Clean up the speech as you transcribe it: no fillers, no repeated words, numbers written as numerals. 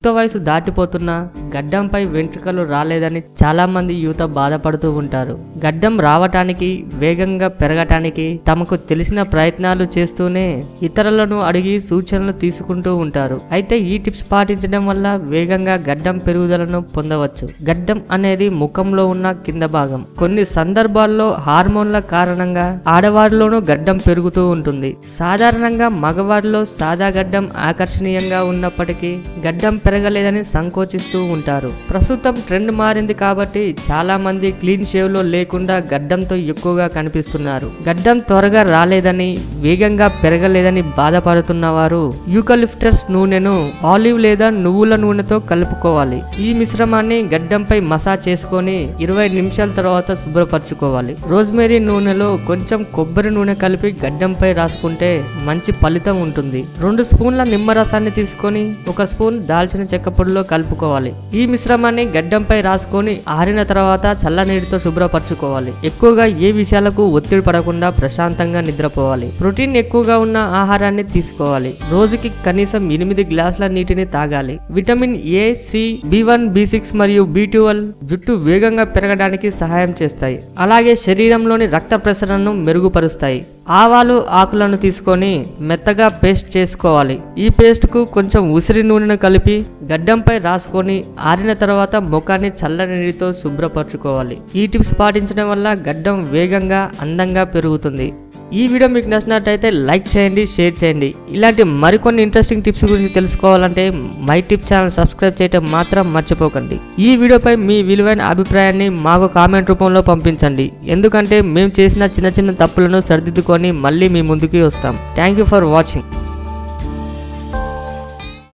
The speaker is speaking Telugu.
యుక్త వయసు దాటిపోతున్నా గడ్డంపై వెంట్రుకలు రాలేదని చాలా మంది యువత బాధపడుతూ ఉంటారు. గడ్డం రావటానికి, వేగంగా పెరగటానికి తమకు తెలిసిన ప్రయత్నాలు చేస్తూనే ఇతరులను అడిగి సూచనలు తీసుకుంటూ ఉంటారు. అయితే ఈ టిప్స్ పాటించడం వల్ల వేగంగా గడ్డం పెరుగుదలను పొందవచ్చు. గడ్డం అనేది ముఖంలో ఉన్న కింద భాగం. కొన్ని సందర్భాల్లో హార్మోన్ల కారణంగా ఆడవారిలోనూ గడ్డం పెరుగుతూ ఉంటుంది. సాధారణంగా మగవారిలో సాదా గడ్డం ఆకర్షణీయంగా ఉన్నప్పటికీ గడ్డం పెరగలేదని సంకోచిస్తూ ఉంటారు. ప్రస్తుతం ట్రెండ్ మారింది కాబట్టి చాలా మంది క్లీన్ షేవ్ లో లేకుండా గడ్డంతో ఎక్కువగా కనిపిస్తున్నారు. గడ్డం త్వరగా రాలేదని, వేగంగా పెరగలేదని బాధపడుతున్న వారు యూకలిప్టస్ నూనెను ఆలివ్ లేదా నువ్వుల నూనెతో కలుపుకోవాలి. ఈ మిశ్రమాన్ని గడ్డంపై మసాజ్ చేసుకొని 20 నిమిషాల తర్వాత శుభ్రపరచుకోవాలి. రోజ్మేరీ నూనెలో కొంచెం కొబ్బరి నూనె కలిపి గడ్డంపై రాసుకుంటే మంచి ఫలితం ఉంటుంది. 2 స్పూన్ల నిమ్మరసాన్ని తీసుకొని 1 స్పూన్ దాల్చిన చెక్క పొడిలో కలుపుకోవాలి. ఈ మిశ్రమాన్ని గడ్డంపై రాసుకొని ఆరిన తర్వాత చల్లనీటితో శుభ్రపరచుకోవాలి. ఎక్కువగా ఏ విషయాలకు ఒత్తిడి పడకుండా ప్రశాంతంగా నిద్రపోవాలి. ప్రోటీన్ ఎక్కువగా ఉన్న ఆహారాన్ని తీసుకోవాలి. రోజుకి కనీసం 8 గ్లాసుల నీటిని తాగాలి. Vitamin A, C, B1, B6 మరియు B12 జుట్టు వేగంగా పెరగడానికి సహాయం చేస్తాయి. అలాగే శరీరంలోని రక్త ప్రసరణను మెరుగుపరుస్తాయి. ఆవాలు ఆకులను తీసుకొని మెత్తగా పేస్ట్ చేసుకోవాలి. ఈ పేస్ట్ కు కొంచెం ఉసిరి నూనెను కలిపి గడ్డంపై రాసుకొని ఆరిన తర్వాత ముఖాన్ని చల్లని నీటితో శుభ్రపరచుకోవాలి. ఈ టిప్స్ పాటించడం వల్ల గడ్డం వేగంగా, అందంగా పెరుగుతుంది. ఈ వీడియో మీకు నచ్చినట్టయితే లైక్ చేయండి, షేర్ చేయండి. ఇలాంటి మరికొన్ని ఇంట్రెస్టింగ్ టిప్స్ గురించి తెలుసుకోవాలంటే మై టిప్ ఛానల్ సబ్స్క్రైబ్ చేయడం మాత్రం మర్చిపోకండి. ఈ వీడియోపై మీ విలువైన అభిప్రాయాన్ని మాకు కామెంట్ రూపంలో పంపించండి. ఎందుకంటే మేము చేసిన చిన్న చిన్న తప్పులను సరిదిద్దుకొని మళ్ళీ మీ ముందుకి వస్తాం. Thank you for watching.